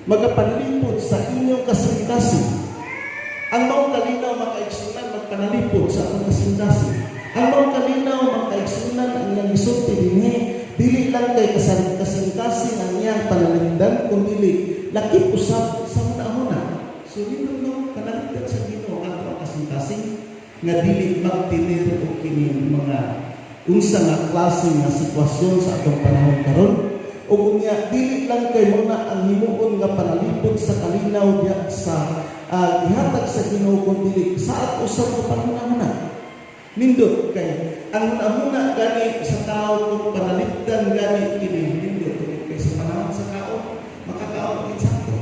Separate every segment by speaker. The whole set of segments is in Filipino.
Speaker 1: magapanalipod sa inyong kasing-kasing. Ang maong kalinaw makaigsunan magpanalipod sa atong kasing-kasing. Ang maong kalinaw makaigsunan ang iyang gisulti dinhi dili lang kay kasing-kasing ang iyang panalipdan kundi lakip usab sa una-una. So nindot panalipdan sa Ginoo ang atong kasing-kasing nga dili magtinir og kini mga unsa nga klase nga sitwasyon sa atong panahon karon. O unya, dili lang kay muna ang himuon nga panalipod sa kalinaw diya sa ihatag sa Ginoo kundi sa ato usab nga panahon. Nindot kay ang una gani sa tao kung panalipdan gani kini nindot kay sa panahon sa tao makakaon og insakto.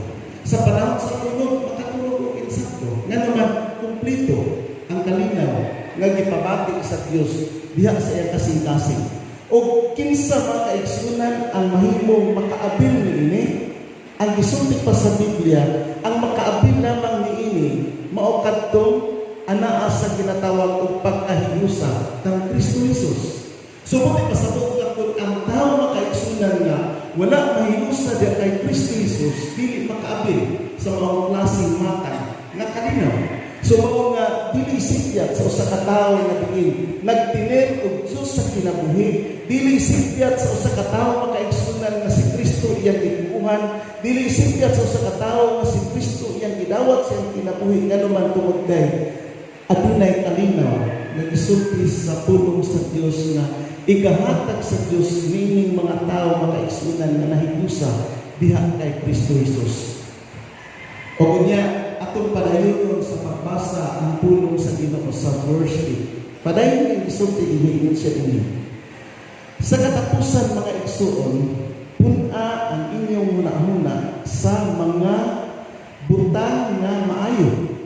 Speaker 1: Sa panahon sa tunog makatulog og insakto. Nga naman kumpleto ang kalinaw nga gipabati sa Dios diha sa iyang kasing-kasing. O kinsa makaigsunan ang mahimong makaabil niini, ang gisulti pa sa Biblia, ang makaabil lamang niini mao kadtong anaa sa ginatawag og pagkahiusa kang Kristo Jesus. So buti pasabot kadtong ang tao makaigsunan nga wala mahiusa diha kay Kristo Jesus, dili makaabil sa mga klaseng matang nga kalinaw. So mao nga dili sigyat sa usa ka tawo nga diin nagtinir og Dios sa kinabuhi, dili sigyat sa usa ka tawo makaigsunan nga si Kristo iyang gibuhan, dili sigyat sa usa ka tawo nga si Kristo iyang gidawat sa iyang kinabuhi nganuman tungod kay adunay kalinaw nga gisulti sa pulong sa Dios nga igahatag sa Dios nining mga tawo makaigsunan nga nahigusa diha kay Kristo Jesus. O kunya atong padayon sa pagbasa ang pulong sa Ginoo sa verse 8. Padayon ang gisulti dinhi siya dinhi. Sa katapusan mga igsuon, pun-a ang inyong hunahuna sa mga butang nga maayo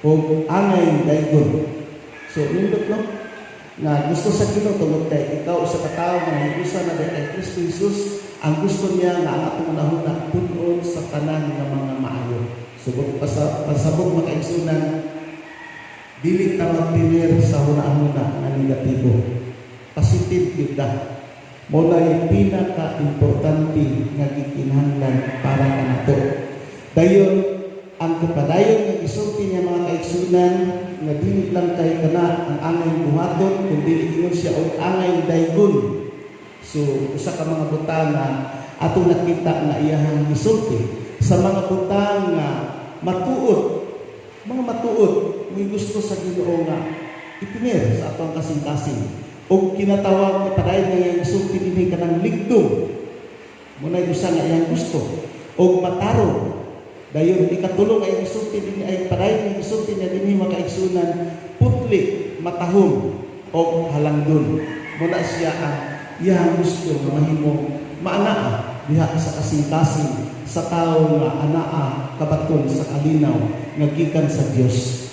Speaker 1: o angay daygon. So nindot no na gusto sa Ginoo tungod kay ikaw sa katawo nga higusa na kay Kristo Jesus, ang gusto niya nga ang atong hunahuna pun-on sa tanan nga mga maayo. Subok pasabog makaigsunan dili ta magtinir sa hunahuna nga negatibo. Positive yun na. Muna yung pinaka-importante nga gikinahanglan para kanato. Dayon, ang kapadayon nga isulti niya mga kaigsunan nga dili lang kay kana ang angay buhaton kundi ingon siya og angay daygon. So usa ka mga butang nga atong nakita nga iyahang isulti sa mga butang nga matuod, mga matuod may gusto sa Ginoo nga itinir sa atong kasing-kasing. O kinatawag ni padayon nga iyang isulti dinhi kanang ligdom. Muna usa nga iyang gusto o matarong. Dayon ikatulong ay isulti dinhi ay padayon nga isulti niya dinhi makaigsunan putli, matahom o halangdon. Muna siya ang iyang gusto nga mahimong maanaa diha sa kasing-kasing sa tao nga anaa kabaton sa kalinaw nga gikan sa Dios.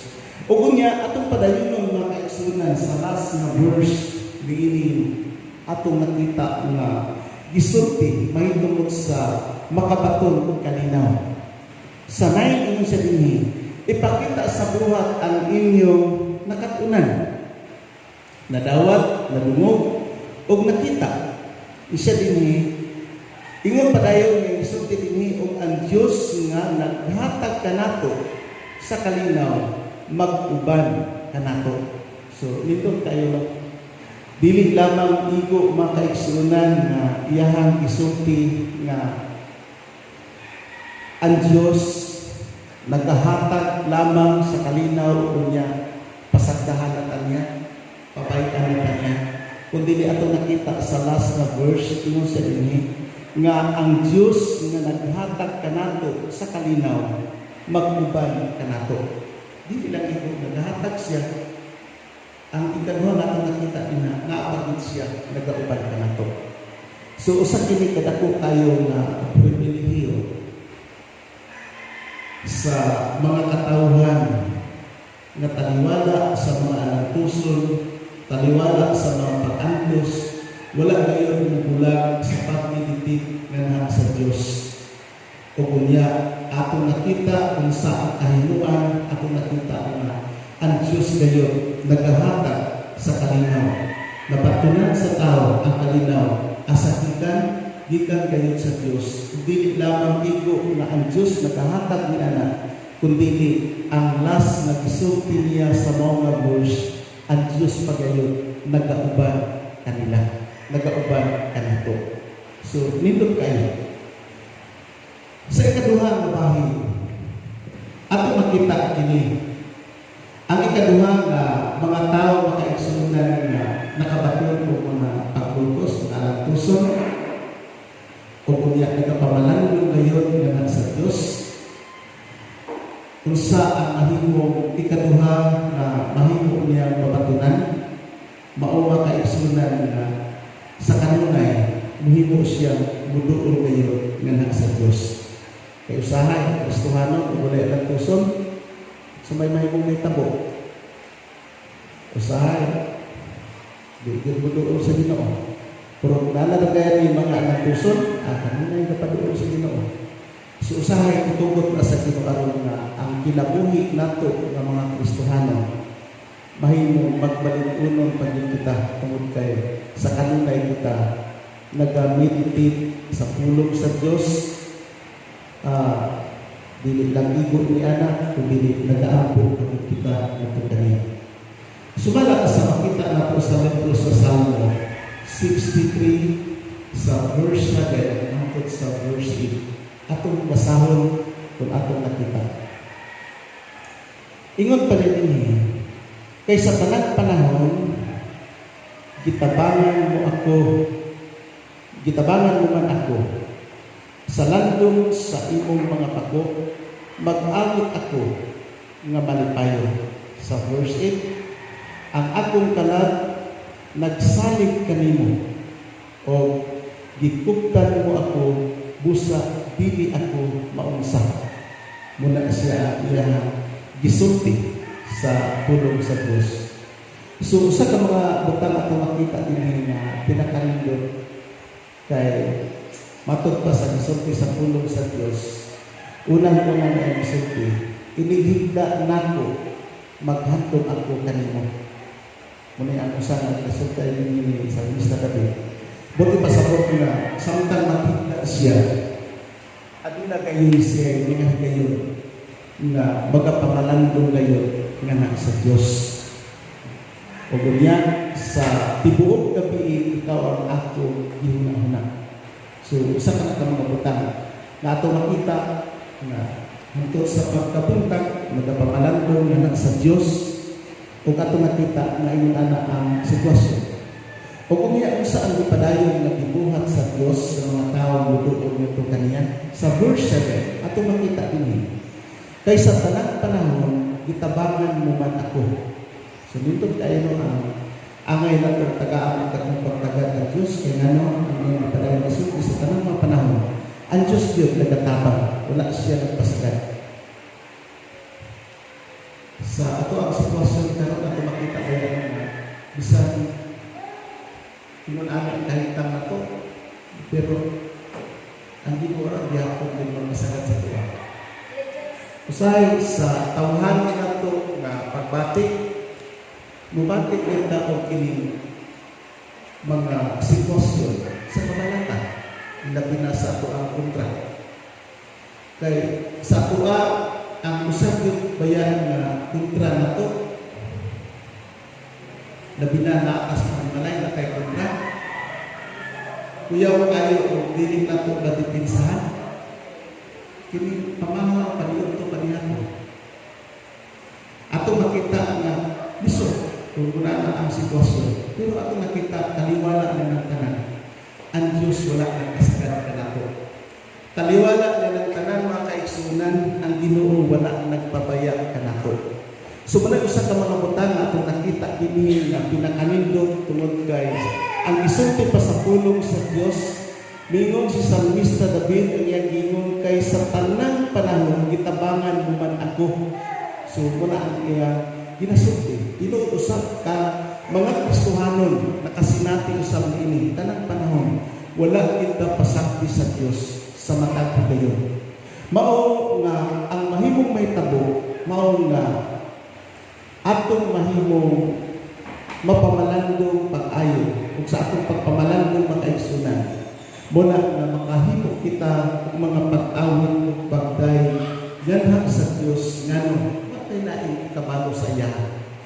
Speaker 1: Ug unya atong padayon mga kaigsunan sa last nga verse diini atong nakita nga gisulti mahitungod sa makabaton ug kalinaw. Sa 9 ingon siya dinhi, ipakita sa buhat ang inyong nakatunan, nadawat, nadungog ug nakita. Siya dinhi ingon padayon nga gisulti dinhi ug ang Dios nga naghatag kanato sa kalinaw mag-uban kanato. So nindot kayo lang dili lamang igo makaigsunan nga iyahang isulti nga ang Dios nagahatag lamang sa kalinaw unya pasagdahan niya pabayaan niya kundi ato nakita sa last na verse ingon sa dinhi nga ang Dios nga naghatag kanato sa kalinaw mag-uban kanato. Dili lang igo naghatag siya. Ang ikaduha natin nakita din na naapagid siya nagauban ka na to. So usa kini kadako kayo na pribilehiyo sa mga katawhan na taliwala sa mga alantuson, taliwala sa mga pag-antos, wala kayo bulag sa pagdiditig nga sa Dios. O kunya atong nakita kung sa kahinuan, atong nakita na ang Diyos kayo nagahatag sa kalinaw. Napatunan sa tao ang kalinaw, asakikan gikan gayud sa Dios. Dili lamang igo nga ang Dios nagahatag ni ana, kundi ang last nga gisulti niya sa mga verse, ang Dios pagayod nagauban kanila, nagauban kanito. So nindot kayo. Sa ikaduha nga bahin, ato makita kini. Ang ikaduha nga mga tao makaigsunan nga nakabaton o mga pagpulkos na alang puson o kunya nagapamalangon ngayon nga sa Diyos. Kung sa ang mahimong ikaduha na mahimo niya mabatunan, mao makaigsunan nga sa kanunay mahimo siya muduol ngayon nga sa Diyos. Kay usahay, Kristohano, kung wala ilang puson, so may mahimong may tabo. Usahay, di muduol sa Ginoo. Pero nalalagay ni mga anak puson, kanina yung napaduol sa Ginoo. So usahay, tutugot na sa Ginoo aron na ang kinabuhi nato ng mga Kristohano, mahimong magbalik-unon pagin kita tungod kay sa kanunay kita nagamit sa pulong sa Diyos. Dili lang igo ni anak, kundi nag-aampo kapag kita nagpagdali. Sumala sa makita na po sa libro sa Salmo 63 sa verse 7 hangtod sa verse 8. Atong basahon kung atong nakita. Ingon pa rin ini, kay sa tanang panahon, gitabangan mo man ako, sa landong sa imong mga pako, mag-awit ako nga malipayo. Sa verse 8, ang akong kalag nagsalig kanimo o gikuptan mo ako busa dili ako maunsa. Muna siya gisulti sa pulong sa Diyos. So sa ka mga butang ato makita din na pinakalindot kay matod pa sa gisulti sa pulong sa Diyos. Unang-unang ang gisulti, inihigda nako maghantong ako kanimo. Muna ang usahan at kasultay ni sa Mr. David. Buti pasabot na samtang makita siya aduna kayo siya nga kayo na magapangalandong kayo nga sa Diyos. O ganyan sa tibuok gabi ikaw ang ako gihuna-huna. So usa ka na mga butang na ato makita na hangtod sa pagkabuntag magapangalandong nga sa Diyos o ato makita na inyong anak ang sitwasyon. O kung iya usa ang ipadayon nga gibuhat sa Dios sa mga tawo muduol nito kaniya sa verse 7 ato makita dinhi kay sa tanang panahon gitabangan mo man ako. So nindot kayo ang angay na pagtagaan ang pagtagad ng Diyos kay ngano ang iyong ipadayon sa tanang mga panahon ang Diyos Diyos nagatabang, wala siya nagpasagad. Sa ato ang sitwasyon karon ato makita kaya na bisan ingon amin kahitang na to, pero ang ginura biyakong din mga masagat sa tuwa. Usay sa tawhan na to na pagbatik, mubatik din dapat kini mga sitwasyon sa kabalata, labi na sa ato ang kontra. Kay sa tuwa, ang usap yung bayan na kontra na to, labi na naakas ng malay na kay kontra. Kuyaw kayo o diling na ito na dipinsahan. Kini pamahal paniyon ito panihan mo. Ato makita na biso kung na ang sitwasyon. Pero ato nakita taliwala na ng tanan. Ang Diyos wala ng kasagad ka na ito. Taliwala na ng tanan mga kaigsunan, ang Ginoo wala nagpabaya ka na ito. So muna usa ka mga butang na atong nakita kini na pinakanindot tungod kay ang isulti pa sa pulong sa Dios mingon si Salmista David ang iyang gingon kay sa tanang panahon gitabangan mo man ako. So muna ang iyang ginasulti tinuod usab ka mga Kristohanon nakasinati usab ini tanang panahon wala kita pasakti sa Dios sa matag higayon. Mao nga ang mahimong may tabo mao nga atong mahimong mapamalandong pag-ayo ug sa atong pagpamalandong makaigsunan mula na makahimo kita og mga pag-awit ug pagday ganha sa Dios ngano matay lain kabalo sa iya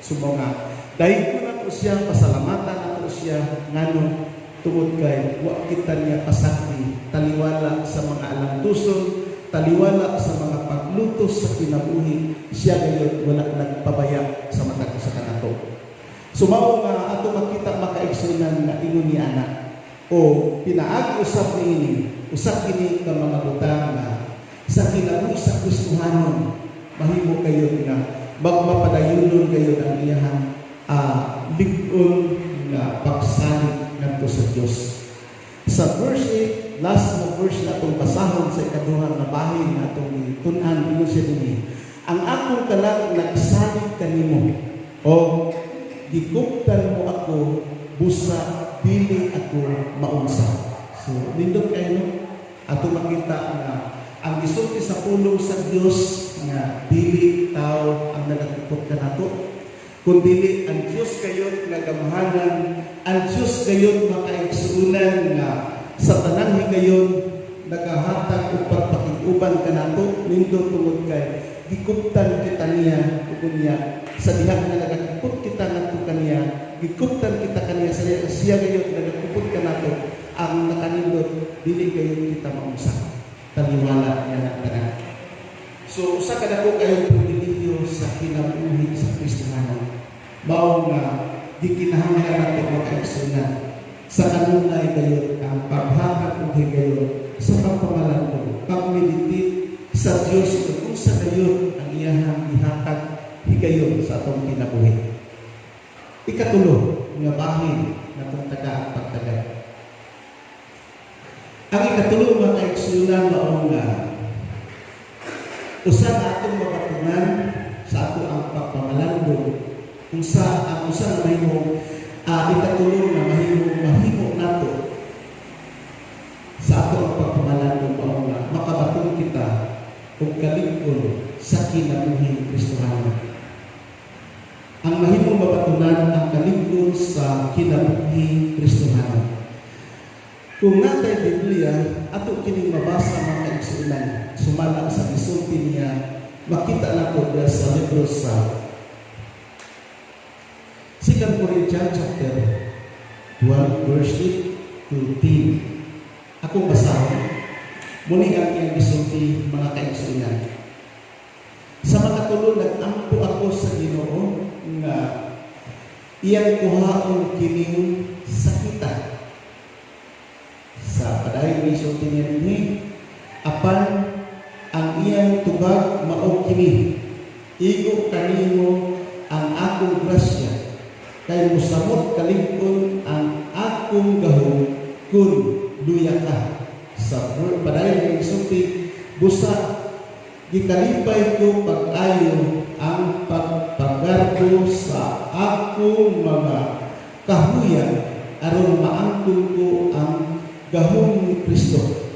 Speaker 1: sumonga dahil ko na po siya pasalamatan na po siya ngano tungod kay wa kita niya pasakti taliwala sa mga alantuson taliwala sa mga paglutos sa kinabuhi siya gayon wala nagpabaya sa matag sa kanato sumaw nga ato makita makaigsunan nga ingon ni anak o pinaagi usap niini usap kini ka mga butang nga sa kinabuhi sa Kristohanon mahimo kayo nga magmapadayonon kayo ang iyang lig-on nga pagsalig ngadto sa Dios. Sa verse 8, last na verse na itong basahon sa ikaduhang na bahin na itong tunan, ino siya din ang akong kalang nagsalig kanimo o gikuptan mo ako busa dili ako maunsa. So, nindot kayo no? Ato makita na ang gisulti sa pulong sa Dios nga dili tao ang nagakupot ka nato kundi ang Diyos kayo nga gamhanan ang Diyos kayo makaigsuunan nga sa tanang higayon nagahatag ug pagpakiguban kanato nindot tungod kay gikuptan kita niya ug niya sa diha nga nagakupot kita ngadto kaniya gikuptan kita kaniya sa siya kayo nagakupot kanato ang nakanindot dili kayo kita maunsa taliwala niya nagtanan so usa ka dako kayo pribilehiyo sa kinabuhi sa Kristohanon mao nga gikinahanglan nato makaigsunan sa kanunay kayo ang paghatag ug higayon sa pagpamalandong pagmeditate sa Dios ug sa kayo ang iyang ihatag higayon sa atong kinabuhi. Ikatulo nga bahin natong taga pagtagad. Ang ikatulo nga kaigsunan mao nga usa na atong mabatunan sa ato ang pagpamalandong kung sa ang usa na mahimo ikatulong na mahimo nato sa ato ang pagpamalandong mao nga makabaton kita ug kalig-on sa kinabuhi Kristohanon. Ang mahimong mabatunan ang kalig-on sa kinabuhi Kristohanon. Kung natay Biblia ato kining mabasa mga kaigsunan sumala sa gisulti niya makita nato sa libro sa 2 Corinthians chapter 12 verse 8 to 10. Ako basahon muli ang iyang gisulti mga kaigsunan. Sa mga tulo nag-ampo ako sa Ginoo nga iyang kuhaon kining sakitan. Sa padayon ni gisulti niya dinhi apan ang iyang tubag mao kini igo kanimo ang akong grasya kay musamot kalig-on ang akong gahom kun luya ka sa padayon ni gisulti busa gikalipay ko pag-ayo ang pagpagarbo sa akong mga kahuyan aron maangkon ko ang gahom ni Kristo.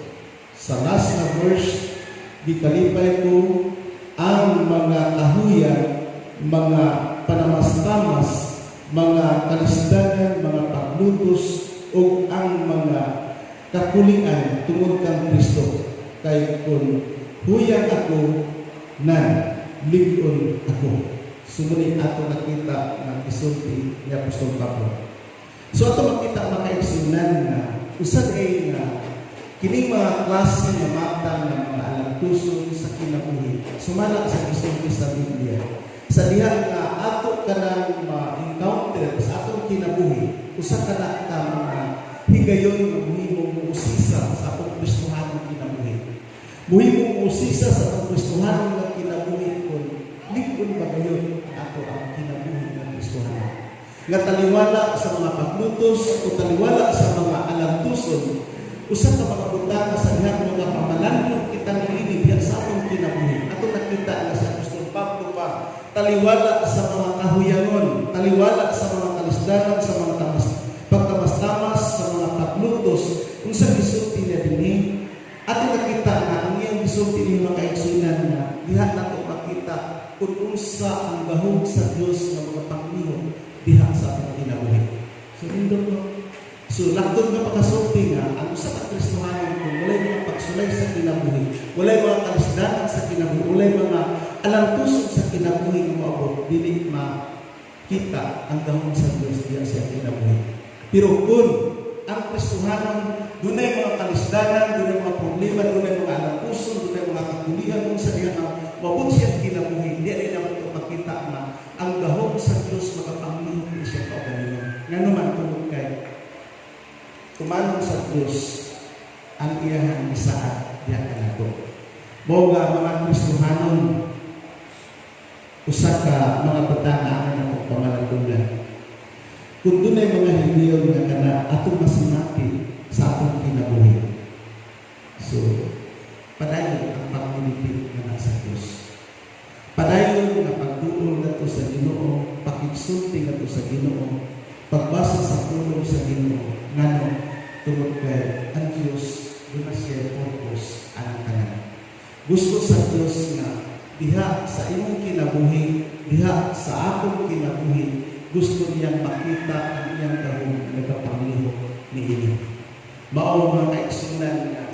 Speaker 1: Sa last na verse gikalipay ko ang mga kahuyan mga panamastamas mga kalisdanan, mga paglutos o ang mga kakulian tungod kang Kristo kay kun huyang ako nan lig-on ako. Sumuni ato nakita ng isulti ni Apostol Pablo. So ato makita makaigsunan na usad ay na kining mga klase nga matang ng mga alantuson sa kinabuhi sumala sa isulti sa Biblia. Sa diha nga ato kanang ma-encounter sa atong kinabuhi usa kana ka mga higayon nga muhimong usisa sa atong Kristohanon kinabuhi. Muhimong usisa sa atong Kristohanon nga kinabuhi kun lig-on ba gayon ato ang kinabuhi ng Kristohanon. Nga taliwala sa mga paglutos o taliwala sa mga alantuson usa ka mga butang sa diha mga pamalandong kitang ini diha sa atong kinabuhi. Ato nakita nga sa Apostol Pablo pa taliwala sa mga kahuyangon, taliwala sa mga kalisdanan, sa mga pagtamas-tamas, sa mga paglutos, kung sa gisulti niya dinhi, at nakita na ang iyang gisulti niya mga kaigsunan na diha nato makita kung unsa ang gahom sa Dios ng mga panglihok diha sa atong kinabuhi. So, So laktod nga pagkasulti nga ang usa ka Kristohanon kung walay mga pagsulay sa kinabuhi, walay mga kalisdanan sa kinabuhi, walay mga alantuson sa kinabuhi nga moabot, dili makita ang gahom sa Dios diya sa kinabuhi. Pero kung ang Kristohanon dunay mga kalisdanan, dunay mga problema, dunay mga alantuson, dunay mga kagulian kung sa diya nga moabot siya kinabuhi, di rin naman ito makita na ang gahom sa Dios makapanglihok siya kaugalingon. Nga naman tungkol kay tumanong sa Diyos ang iyahang isaat diya kanato. Boga mga Kristohanon, usa ka mga patangaan na pagpamalagulan. Kung dunay mga hibiyon nga kana atong masinati sa atong kinabuhi. So, padayon ang pagmilipid nga nasa Diyos. Padayon nga pagduol nato sa Ginoo, pakigsulti nato sa Ginoo, pagbasa sa pulong sa Ginoo, ngano tungod kay ang Diyos doon na siya purpose ang tanan. Gusto sa Diyos nga diha sa imong kinabuhi, diha sa akong kinabuhi, gusto niyang makita ang iyang gahom nagapanglihok niini. Mao mga kaigsunan nga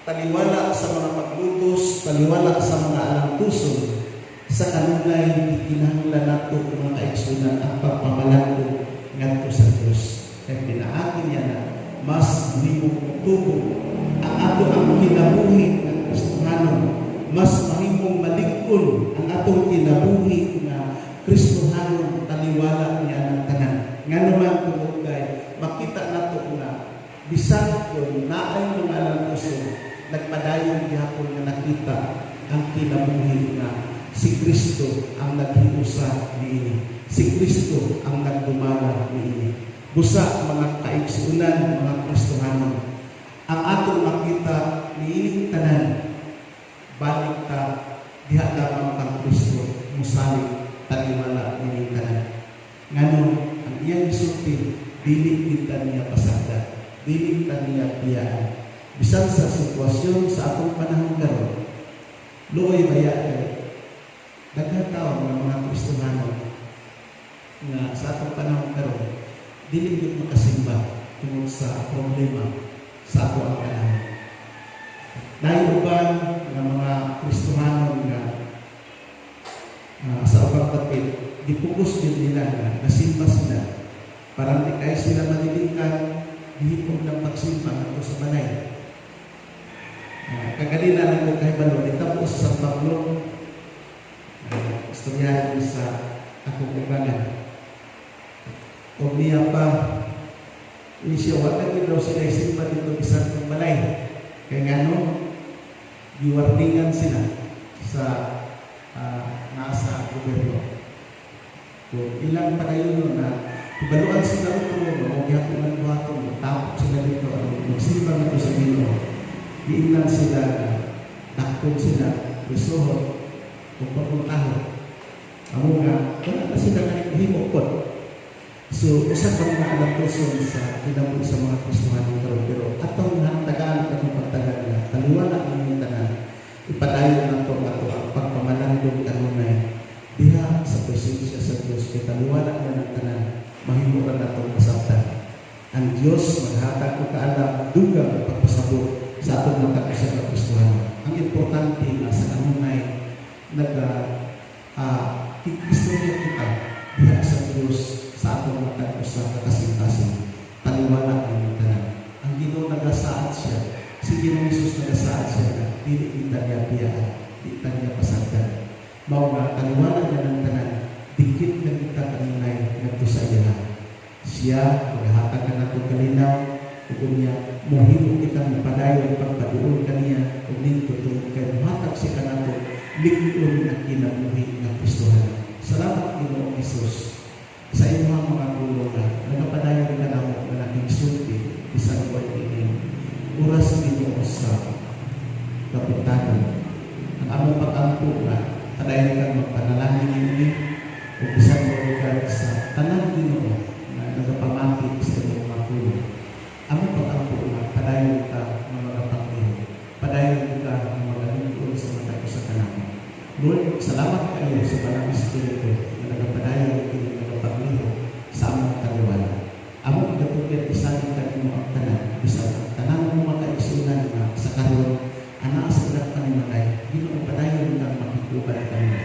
Speaker 1: taliwala sa mga paglutos, taliwala sa mga alantuson, sa kanunay kinahanglan nato mga kaigsunan ang pagpamalago ngadto sa Dios. Kaya pinaagi niya na mas mahimong tubo ang ato ang kinabuhi ng Kristohanon, mas mahimong malikon ang atong kinabuhi na Kristohanon, taliwala niya ng tanan. Nga naman tungod kay makita nato na bisan kung naay mga alantuson, nagpadayon gihapon nga nakita ang kinabuhi na si Kristo ang naghiusa niini. Si Kristo ang nagdumala niini. Busa mga kaigsunan, mga Kristohanon, ang atong makita niining tanan, balik ta diha lamang kang Kristo musalig taliwala niining tanan. Ngano ang iyang gisulti dili kita niya pasagda, dili ta niya biyaan. Bisan sa sitwasyon sa atong panahon karon, luoy baya kay daghang tawo mga Kristohanon nga sa atong panahon karon dili gyud makasimba tungod sa problema sa ato ang panahon. Dahil uban nga mga Kristohanon nga sa ubang kapit, dipukus din nila nga nasimba sila. Parang di kayo sila malilikan, dihipon ng pagsimba ato sa balay. Kagalina lang ko kay Balon, itapos sa Pablo, istoryahan sa akong ibagan. O niya pa, siya wala daw sila isimba dito isang ng balay. Kaya nga no, giwarningan sila sa nasa gobyerno. So, ilang panayon na ibaluan sila ito, magyaw ko ng buhatong, tapos sila dito, magsimba nito sa Ginoo. Iilan sila, takpon sila, isuhot, kung papuntahan. Amo nga, wala na sila himokot. So, isa pa mga alantuson sa kinabuhi sa mga Kristohanon karon, pero atong tagaan atong pagtagal na taliwala ang tanan, ipadayon nato ato ang pagpamalandong kanunay diha sa presensya sa Dios kay taliwala na ng tanan, mahimutan natong pasabtan. Ang Dios maghatag og kaalam dugang pagpasabot sa atong mga kaisa Kristohanon. Ang importante na sa kanunay istorya kita diha sa Dios sa atong mga sa kasintasan, taliwala ang tanan. Ang Ginoo nagasaad siya, si Ginoong Hesus nagasaad siya na dili kita niya biyaan, dili kita niya pasagdan. Mao nga taliwala niya ng tanan, dikit na kita kanunay ngadto sa iya. Siya maghatag ka natong kalinaw, ug niya mohimo kita mapadayon pagpaduol kaniya ug nindot kay matag si kanato likon na kinabuhi ng Kristohanon. Salamat Ginoong Hesus sa inyong mga tulong na nagapadayon ka namo na nagsulti isang buwan ining oras dito sa kapitanan. Ang among pag-ampo na padayon kang magpanalangin ini o isang lugar sa tanang Ginoo na nagapamati sa inyong mga tulong. Among pag-ampo na padayon ka ng mga pagpapaliho, padayon ka ng mga lingkod sa mga tayo sa kanamo. Lord, salamat kayo sa Banal Espiritu na nagapadayon kayo pagliho sa among kaliwala. Among gatugyat isanin ka Ginoo, padayon kang makikuban tayo.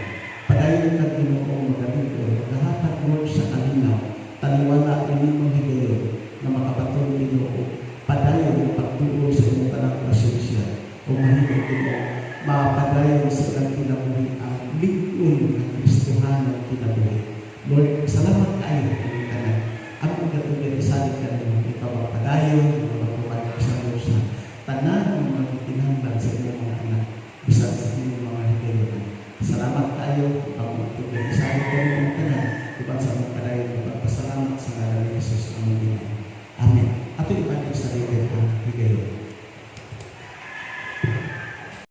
Speaker 1: Padayon kang Ginoo magaligon, magahapat Lord sa kalinaw, taliwala inyong higayon na makapatong Ginoo. Padayon ang pagtuo sa inyong tanang presensya. O mahigit Ginoo, mapadayon sa ilang kinabuhi ang ligon ng Kristohan ng kinabuhi. Lord, salamat